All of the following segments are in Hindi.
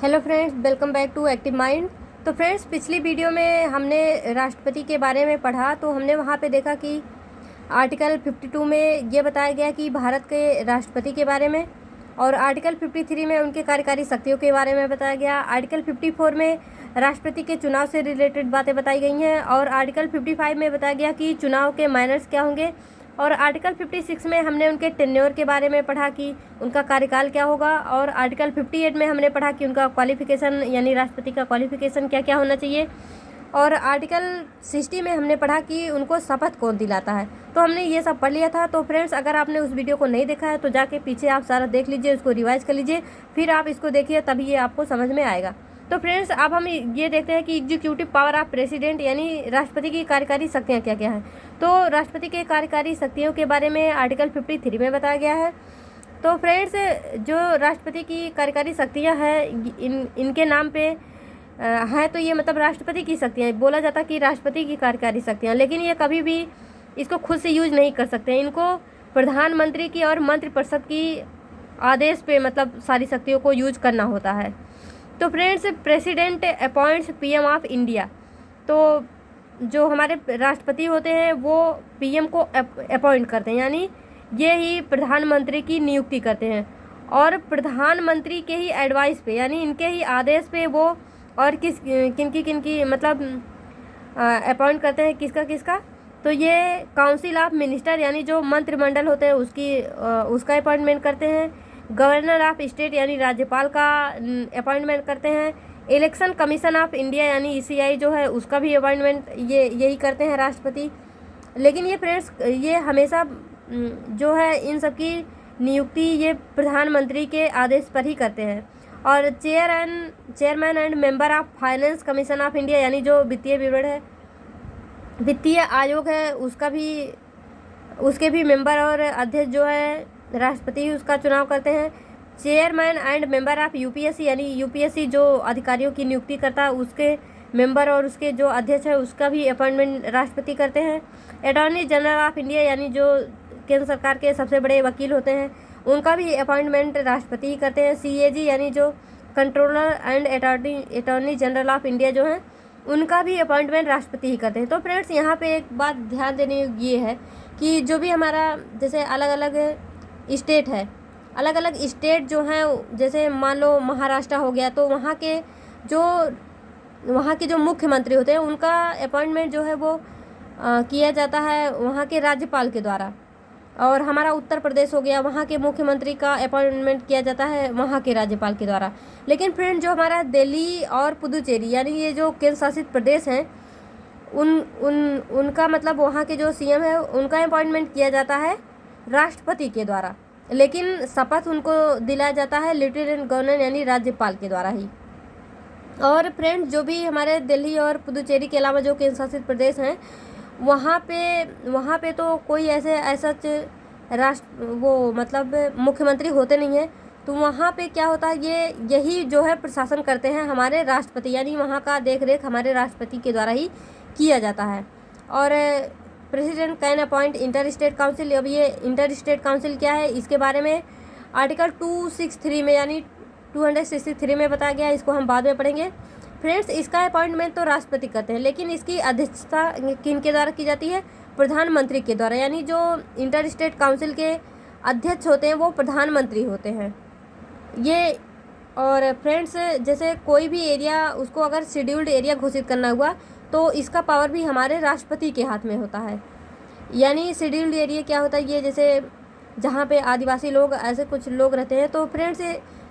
Hello friends, welcome back to active mind. तो फ्रेंड्स, पिछली वीडियो में हमने राष्ट्रपति के बारे में पढ़ा। तो हमने वहाँ पे देखा कि आर्टिकल 52 में ये बताया गया कि भारत के राष्ट्रपति के बारे में, और आर्टिकल 53 में उनके कार्यकारी शक्तियों के बारे में बताया गया। आर्टिकल 54 में राष्ट्रपति के चुनाव से रिलेटेड बातें बताई गई हैं, और आर्टिकल 55 में बताया गया कि चुनाव के माइनर्स क्या होंगे। और आर्टिकल 56 में हमने उनके टेन्योर के बारे में पढ़ा कि उनका कार्यकाल क्या होगा। और आर्टिकल 58 में हमने पढ़ा कि उनका क्वालिफिकेशन यानी राष्ट्रपति का क्वालिफिकेशन क्या क्या होना चाहिए। और आर्टिकल 60 में हमने पढ़ा कि उनको शपथ कौन दिलाता है। तो हमने ये सब पढ़ लिया था। तो फ्रेंड्स, अगर आपने उस वीडियो को नहीं देखा है तो जाके पीछे आप सारा देख लीजिए, उसको रिवाइज कर लीजिए, फिर आप इसको देखिए, तभी ये आपको समझ में आएगा। तो फ्रेंड्स, अब हम ये देखते हैं कि एग्जीक्यूटिव पावर ऑफ प्रेसिडेंट यानी राष्ट्रपति की कार्यकारी शक्तियाँ क्या क्या हैं। तो राष्ट्रपति के कार्यकारी शक्तियों के बारे में आर्टिकल 53 में बताया गया है। तो फ्रेंड्स, जो राष्ट्रपति की कार्यकारी शक्तियाँ हैं इनके नाम पे हैं, तो ये मतलब राष्ट्रपति की शक्तियाँ बोला जाता कि राष्ट्रपति की कार्यकारी शक्तियाँ, लेकिन ये कभी भी इसको खुद से यूज नहीं कर सकते। इनको प्रधानमंत्री की और मंत्रिपरिषद की आदेश पे मतलब सारी शक्तियों को यूज करना होता है। तो friends, president appoints PM of India. तो जो हमारे राष्ट्रपति होते हैं वो पीएम को अपॉइंट करते हैं, यानी ये ही प्रधानमंत्री की नियुक्ति करते हैं, और प्रधानमंत्री के ही एडवाइस पे यानी इनके ही आदेश पे वो और किनकी मतलब अपॉइंट करते हैं, किसका। तो ये काउंसिल ऑफ मिनिस्टर यानी जो मंत्रिमंडल होते हैं उसका अपॉइंटमेंट करते हैं। गवर्नर ऑफ स्टेट यानी राज्यपाल का अपॉइंटमेंट करते हैं। इलेक्शन कमीशन ऑफ इंडिया यानी ईसीआई जो है उसका भी अपॉइंटमेंट यही करते हैं राष्ट्रपति। लेकिन ये फ्रेंड्स, ये हमेशा जो है इन सब की नियुक्ति ये प्रधानमंत्री के आदेश पर ही करते हैं। और chairman and member of finance commission of India यानी जो वित्तीय विवरण है, वित्तीय आयोग है, उसके भी मेंबर और अध्यक्ष जो है राष्ट्रपति उसका चुनाव करते हैं। Chairman and member of UPSC यानी यूपीएससी जो अधिकारियों की नियुक्ति करता है उसके मेंबर और उसके जो अध्यक्ष है उसका भी अपॉइंटमेंट राष्ट्रपति करते हैं। अटॉर्नी जनरल ऑफ इंडिया यानी जो केंद्र सरकार के सबसे बड़े वकील होते हैं उनका भी अपॉइंटमेंट राष्ट्रपति ही करते हैं। सीएजी यानी जो controller and attorney general of India जो हैं उनका भी अपॉइंटमेंट राष्ट्रपति ही करते हैं। तो फ्रेंड्स, यहाँ पे एक बात ध्यान देने योग्य ये है कि जो भी हमारा जैसे अलग अलग स्टेट है, अलग अलग स्टेट जो हैं, जैसे मान लो महाराष्ट्र हो गया, तो वहाँ के जो मुख्यमंत्री होते हैं उनका अपॉइंटमेंट जो है वो किया जाता है वहाँ के राज्यपाल के द्वारा। और हमारा उत्तर प्रदेश हो गया, वहाँ के मुख्यमंत्री का अपॉइंटमेंट किया जाता है वहाँ के राज्यपाल के द्वारा। लेकिन फ्रेंड, जो हमारा दिल्ली और पुदुचेरी यानी ये जो केंद्र शासित प्रदेश हैं उनका मतलब वहाँ के जो सीएम है उनका अपॉइंटमेंट किया जाता है राष्ट्रपति के द्वारा, लेकिन शपथ उनको दिलाया जाता है लेफ्टिनेंट गवर्नर यानी राज्यपाल के द्वारा ही। और फ्रेंड्स, जो भी हमारे दिल्ली और पुदुचेरी के अलावा जो केंद्र शासित प्रदेश हैं वहाँ पे तो कोई ऐसा वो मतलब मुख्यमंत्री होते नहीं हैं। तो वहाँ पे क्या होता है, यही जो है प्रशासन करते हैं हमारे राष्ट्रपति, यानी वहाँ का देख रेख हमारे राष्ट्रपति के द्वारा ही किया जाता है। और president can appoint inter state council. अब ये इंटर स्टेट काउंसिल क्या है इसके बारे में आर्टिकल 263 में यानी 263 में बताया गया है, इसको हम बाद में पढ़ेंगे। फ्रेंड्स, इसका अपॉइंटमेंट तो राष्ट्रपति करते हैं, लेकिन इसकी अध्यक्षता किन के द्वारा की जाती है, प्रधानमंत्री के द्वारा, यानी जो इंटर स्टेट काउंसिल के अध्यक्ष होते हैं वो प्रधानमंत्री होते हैं ये। और फ्रेंड्स, जैसे कोई भी एरिया उसको अगर शेड्यूल्ड एरिया घोषित करना हुआ तो इसका पावर भी हमारे राष्ट्रपति के हाथ में होता है। यानी शेड्यूल्ड एरिया क्या होता है, ये जैसे जहाँ पे आदिवासी लोग ऐसे कुछ लोग रहते हैं, तो फ्रेंड्स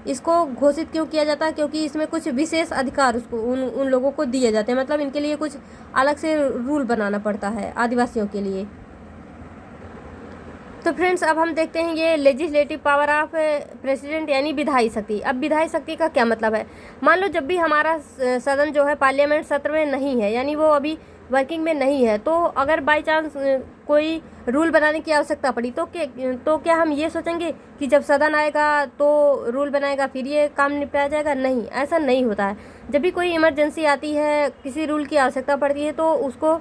इसको घोषित क्यों किया जाता है, क्योंकि इसमें कुछ विशेष अधिकार उसको उन लोगों को दिए जाते हैं, मतलब इनके लिए कुछ अलग से रूल बनाना पड़ता है आदिवासियों के लिए। तो फ्रेंड्स, अब हम देखते हैं ये लेजिस्लेटिव पावर ऑफ प्रेसिडेंट यानी विधायी शक्ति। अब विधायी शक्ति का क्या मतलब है, मान लो जब भी हमारा सदन जो है पार्लियामेंट सत्र में नहीं है, यानी वो अभी वर्किंग में नहीं है, तो अगर बाय चांस कोई रूल बनाने की आवश्यकता पड़ी तो क्या हम ये सोचेंगे कि जब सदन आएगा तो रूल बनाएगा फिर ये काम निपटाया जाएगा? नहीं, ऐसा नहीं होता है। जब भी कोई इमरजेंसी आती है, किसी रूल की आवश्यकता पड़ती है, तो उसको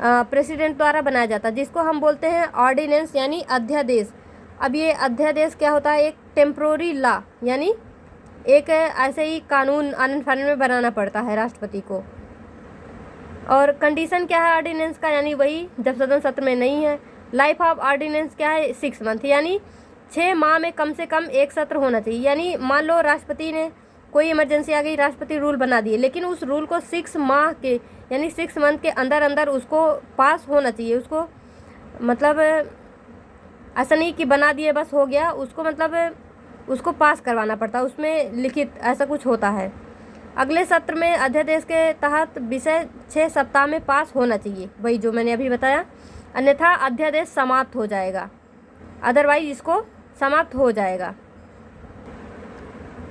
प्रेसिडेंट द्वारा बनाया जाता है, जिसको हम बोलते हैं ऑर्डिनेंस यानी अध्यादेश। अब ये अध्यादेश क्या होता है, एक टेम्प्रोरी लॉ यानी एक ऐसे ही कानून आनन फानन में बनाना पड़ता है राष्ट्रपति को। और कंडीशन क्या है ऑर्डिनेंस का, यानी वही जब सदन सत्र में नहीं है। लाइफ ऑफ ऑर्डिनेंस क्या है, 6 मंथ, यानी 6 माह में कम से कम एक सत्र होना चाहिए। यानी मान लो राष्ट्रपति ने कोई इमरजेंसी आ गई, राष्ट्रपति रूल बना दिए, लेकिन उस रूल को 6 माह के यानी 6 मंथ के अंदर अंदर उसको पास होना चाहिए। उसको मतलब ऐसा नहीं कि बना दिए बस हो गया, उसको मतलब उसको पास करवाना पड़ता है, उसमें लिखित ऐसा कुछ होता है। अगले सत्र में अध्यादेश के तहत विषय 6 सप्ताह में पास होना चाहिए, वही जो मैंने अभी बताया, अन्यथा अध्यादेश समाप्त हो जाएगा, अदरवाइज इसको समाप्त हो जाएगा।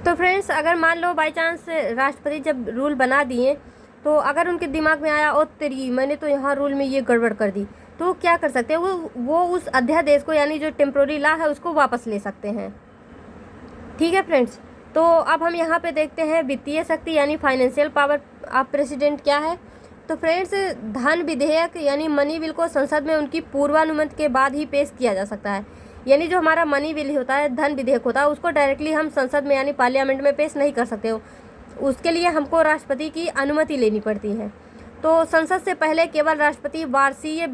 तो फ्रेंड्स, अगर मान लो बाई चांस राष्ट्रपति जब रूल बना दिए तो अगर उनके दिमाग में आया, ओ तेरी मैंने तो यहाँ रूल में ये गड़बड़ कर दी, तो क्या कर सकते हैं वो उस अध्यादेश को यानी जो टेम्प्रोरी लॉ है उसको वापस ले सकते हैं। ठीक है फ्रेंड्स, तो अब हम यहाँ पे देखते हैं वित्तीय शक्ति यानी फाइनेंशियल पावर ऑफ प्रेसिडेंट क्या है। तो फ्रेंड्स, धन विधेयक यानी मनी बिल को संसद में उनकी पूर्वानुमति के बाद ही पेश किया जा सकता है। यानी जो हमारा मनी बिल होता है, धन विधेयक होता है, उसको डायरेक्टली हम संसद में यानी पार्लियामेंट में पेश नहीं कर सकते हो, उसके लिए हमको राष्ट्रपति की अनुमति लेनी पड़ती है। तो संसद से पहले केवल राष्ट्रपति वार्षिक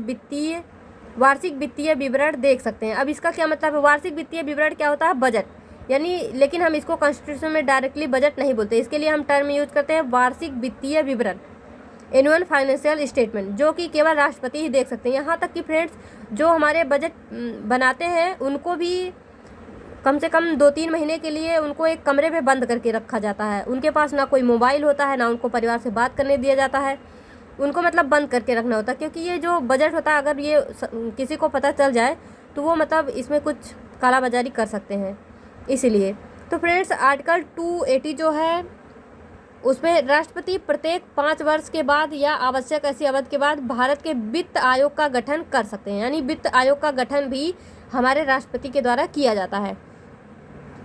वित्तीय विवरण देख सकते हैं। अब इसका क्या मतलब है, वार्षिक वित्तीय विवरण क्या होता है, बजट यानी, लेकिन हम इसको कॉन्स्टिट्यूशन में डायरेक्टली बजट नहीं बोलते, इसके लिए हम टर्म यूज करते हैं वार्षिक वित्तीय विवरण, एनुअल फाइनेंशियल स्टेटमेंट, जो कि केवल राष्ट्रपति ही देख सकते हैं। यहाँ तक कि फ्रेंड्स, जो हमारे बजट बनाते हैं उनको भी कम से कम 2-3 महीने के लिए उनको एक कमरे में बंद करके रखा जाता है। उनके पास ना कोई मोबाइल होता है, ना उनको परिवार से बात करने दिया जाता है, उनको मतलब बंद करके रखना होता है, क्योंकि ये जो बजट होता है अगर ये किसी को पता चल जाए तो वो मतलब इसमें कुछ कालाबाजारी कर सकते हैं, इसीलिए। तो फ्रेंड्स, आर्टिकल 280 जो है उसमें राष्ट्रपति प्रत्येक 5 वर्ष के बाद या आवश्यक ऐसी अवधि के बाद भारत के वित्त आयोग का गठन कर सकते हैं, यानी वित्त आयोग का गठन भी हमारे राष्ट्रपति के द्वारा किया जाता है।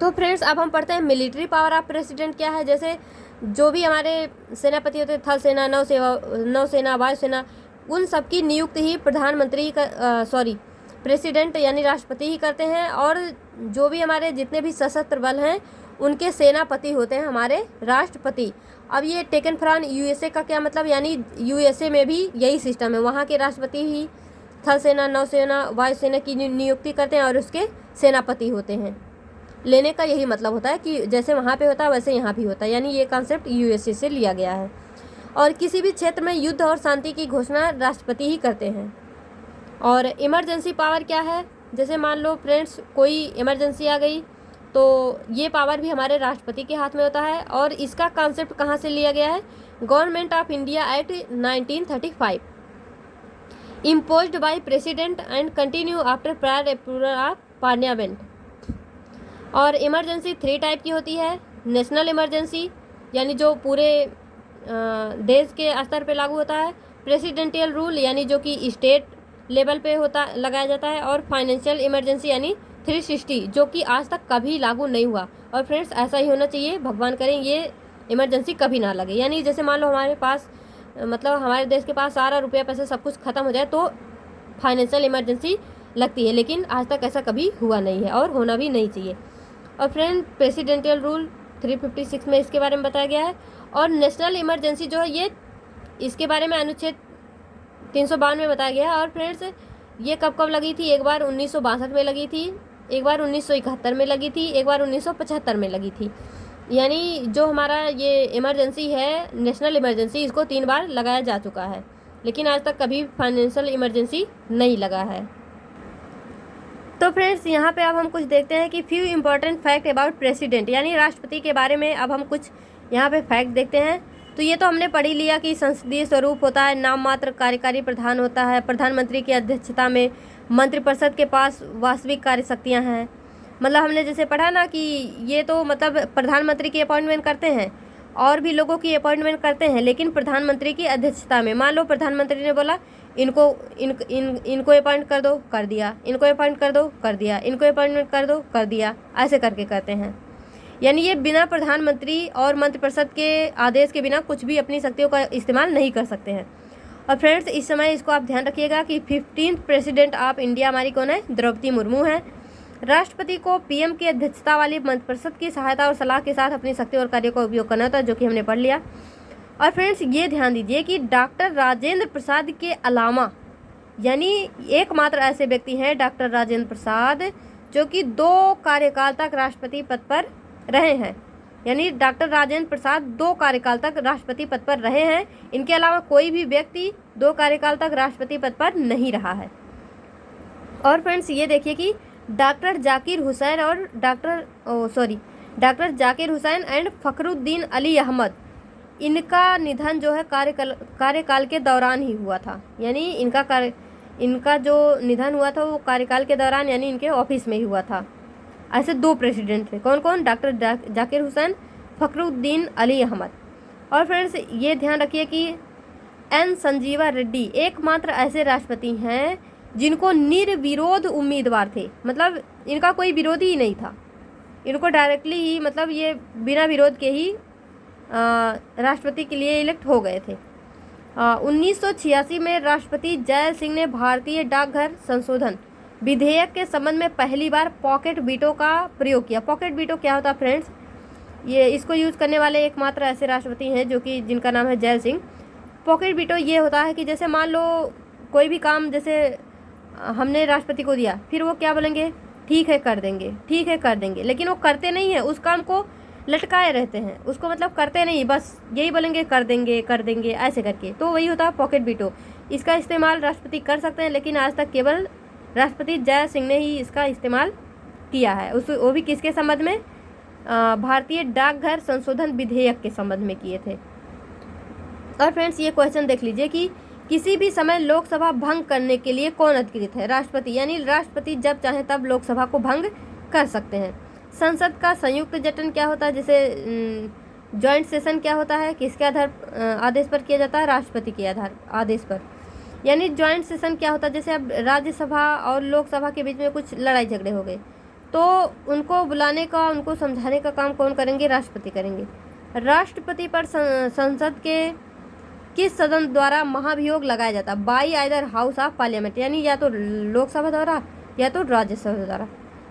तो फ्रेंड्स, अब हम पढ़ते हैं मिलिट्री पावर ऑफ प्रेसिडेंट क्या है। जैसे जो भी हमारे सेनापति होते हैं, थल सेना, नौसेना, वायुसेना, उन सबकी नियुक्ति ही प्रधानमंत्री प्रेसिडेंट यानी राष्ट्रपति ही करते हैं। और जो भी हमारे जितने भी सशस्त्र बल हैं उनके सेनापति होते हैं हमारे राष्ट्रपति। अब ये टेकन फ्रॉम यूएसए का क्या मतलब, यानी यूएसए में भी यही सिस्टम है, वहाँ के राष्ट्रपति ही थल सेना, नौसेना, वायुसेना की नियुक्ति करते हैं और उसके सेनापति होते हैं। लेने का यही मतलब होता है कि जैसे वहाँ पे होता है वैसे यहाँ भी होता है, यानी ये कॉन्सेप्ट यूएसए से लिया गया है। और किसी भी क्षेत्र में युद्ध और शांति की घोषणा राष्ट्रपति ही करते हैं। और इमरजेंसी पावर क्या है, जैसे मान लो फ्रेंड्स कोई इमरजेंसी आ गई तो ये पावर भी हमारे राष्ट्रपति के हाथ में होता है। और इसका कॉन्सेप्ट कहाँ से लिया गया है, government of India act 1935, imposed by president and continue after prior approval of parliament. और इमरजेंसी 3 टाइप की होती है, नेशनल इमरजेंसी यानी जो पूरे देश के स्तर पे लागू होता है, प्रेसिडेंशियल रूल यानी जो कि स्टेट लेवल पे लगाया जाता है, और फाइनेंशियल इमरजेंसी यानी 360 जो कि आज तक कभी लागू नहीं हुआ। और फ्रेंड्स, ऐसा ही होना चाहिए, भगवान करें ये इमरजेंसी कभी ना लगे। यानी जैसे मान लो हमारे पास मतलब हमारे देश के पास सारा रुपया पैसे सब कुछ ख़त्म हो जाए तो फाइनेंशियल इमरजेंसी लगती है, लेकिन आज तक ऐसा कभी हुआ नहीं है और होना भी नहीं चाहिए। और फ्रेंड, प्रेसिडेंशियल रूल 356 में इसके बारे में बताया गया है। और नेशनल इमरजेंसी जो है ये इसके बारे में अनुच्छेद 352 में बताया गया है। और फ्रेंड्स, ये कब कब लगी थी, एक बार 1962 में लगी थी, एक बार 1971 में लगी थी, एक बार 1975 में लगी थी। यानी जो हमारा ये इमरजेंसी है नेशनल इमरजेंसी, इसको 3 बार लगाया जा चुका है, लेकिन आज तक कभी फाइनेंशियल इमरजेंसी नहीं लगा है। तो फ्रेंड्स, यहाँ पे अब हम कुछ देखते हैं कि few important fact about president यानी राष्ट्रपति के बारे में अब हम कुछ यहाँ पे फैक्ट देखते हैं। तो ये तो हमने पढ़ ही लिया कि संसदीय स्वरूप होता है, नाम मात्र कार्यकारी प्रधान होता है, प्रधानमंत्री की अध्यक्षता में मंत्रिपरिषद के पास वास्तविक कार्य शक्तियाँ हैं। मतलब हमने जैसे पढ़ा ना कि ये तो मतलब प्रधानमंत्री की अपॉइंटमेंट करते हैं और भी लोगों की अपॉइंटमेंट करते हैं, लेकिन प्रधानमंत्री की अध्यक्षता में। मान लो प्रधानमंत्री ने बोला इनको अपॉइंट कर दो, कर दिया, इनको अपॉइंट कर दो, कर दिया, इनको अपॉइंटमेंट कर दो, कर दिया, ऐसे करके करते हैं। यानी ये बिना प्रधानमंत्री और मंत्रिपरिषद के आदेश के बिना कुछ भी अपनी शक्तियों का इस्तेमाल नहीं कर सकते हैं। और फ्रेंड्स, इस समय इसको आप ध्यान रखिएगा कि 15th प्रेसिडेंट ऑफ इंडिया हमारी कौन है, द्रौपदी मुर्मू है। राष्ट्रपति को पीएम की अध्यक्षता वाली मंत्रिपरिषद की सहायता और सलाह के साथ अपनी शक्ति और कार्य का उपयोग करना था, जो कि हमने पढ़ लिया। और फ्रेंड्स ये ध्यान दीजिए कि डॉक्टर राजेंद्र प्रसाद के अलावा, यानी एकमात्र ऐसे व्यक्ति हैं डॉक्टर राजेंद्र प्रसाद जो कि 2 कार्यकाल तक राष्ट्रपति पद पर रहे हैं। यानी डॉक्टर राजेंद्र प्रसाद 2 कार्यकाल तक राष्ट्रपति पद पर रहे हैं। इनके अलावा कोई भी व्यक्ति 2 कार्यकाल तक राष्ट्रपति पद पर नहीं रहा है। और फ्रेंड्स ये देखिए कि डॉक्टर जाकिर हुसैन और डॉक्टर जाकिर हुसैन एंड फखरुद्दीन अली अहमद, इनका निधन जो है कार्यकाल के दौरान ही हुआ था। यानी इनका जो निधन हुआ था वो कार्यकाल के दौरान, यानी इनके ऑफिस में ही हुआ था। ऐसे 2 प्रेसिडेंट थे, कौन कौन? डॉक्टर जाकिर हुसैन, फखरुद्दीन अली अहमद। और फ्रेंड्स ये ध्यान रखिए कि एन संजीवा रेड्डी एकमात्र ऐसे राष्ट्रपति हैं जिनको निर्विरोध उम्मीदवार थे, मतलब इनका कोई विरोधी ही नहीं था। इनको डायरेक्टली ही, मतलब ये बिना विरोध के ही राष्ट्रपति के लिए इलेक्ट हो गए थे। 1986 में राष्ट्रपति जय सिंह ने भारतीय डाकघर संशोधन विधेयक के संबंध में पहली बार पॉकेट वीटो का प्रयोग किया। पॉकेट वीटो क्या होता है फ्रेंड्स? ये इसको यूज़ करने वाले एकमात्र ऐसे राष्ट्रपति हैं जो कि जिनका नाम है जय सिंह। पॉकेट वीटो ये होता है कि जैसे मान लो कोई भी काम जैसे हमने राष्ट्रपति को दिया, फिर वो क्या बोलेंगे? ठीक है कर देंगे, ठीक है कर देंगे, लेकिन वो करते नहीं है, उस काम को लटकाए रहते हैं, उसको मतलब करते नहीं, बस यही बोलेंगे कर देंगे ऐसे करके। तो वही होता है पॉकेट वीटो। इसका इस्तेमाल राष्ट्रपति कर सकते हैं, लेकिन आज तक केवल राष्ट्रपति जय सिंह ने ही इसका इस्तेमाल किया है। वो भी किसके संबंध में? भारतीय डाकघर संशोधन विधेयक के संबंध में किए थे। और फ्रेंड्स ये क्वेश्चन देख लीजिए कि किसी भी समय लोकसभा भंग करने के लिए कौन अधिकृत है? राष्ट्रपति। यानी राष्ट्रपति जब चाहे तब लोकसभा को भंग कर सकते हैं। संसद का संयुक्त जटन क्या होता है? जैसे जॉइंट सेशन क्या होता है? किसके आदेश पर किया जाता है? राष्ट्रपति के आदेश पर। यानी जॉइंट सेशन क्या होता है? जैसे अब राज्यसभा और लोकसभा के बीच में कुछ लड़ाई झगड़े हो गए, तो उनको बुलाने का, उनको समझाने का काम कौन करेंगे? राष्ट्रपति करेंगे। राष्ट्रपति पर संसद के किस सदन द्वारा महाभियोग लगाया जाता है? By either house of parliament, यानी या तो लोकसभा द्वारा या तो राज्यसभा द्वारा।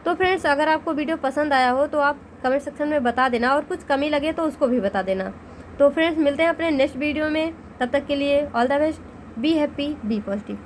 तो फ्रेंड्स अगर आपको वीडियो पसंद आया हो तो आप कमेंट सेक्शन में बता देना, और कुछ कमी लगे तो उसको भी बता देना। तो फ्रेंड्स मिलते हैं अपने नेक्स्ट वीडियो में, तब तक के लिए all the best, be happy, be positive.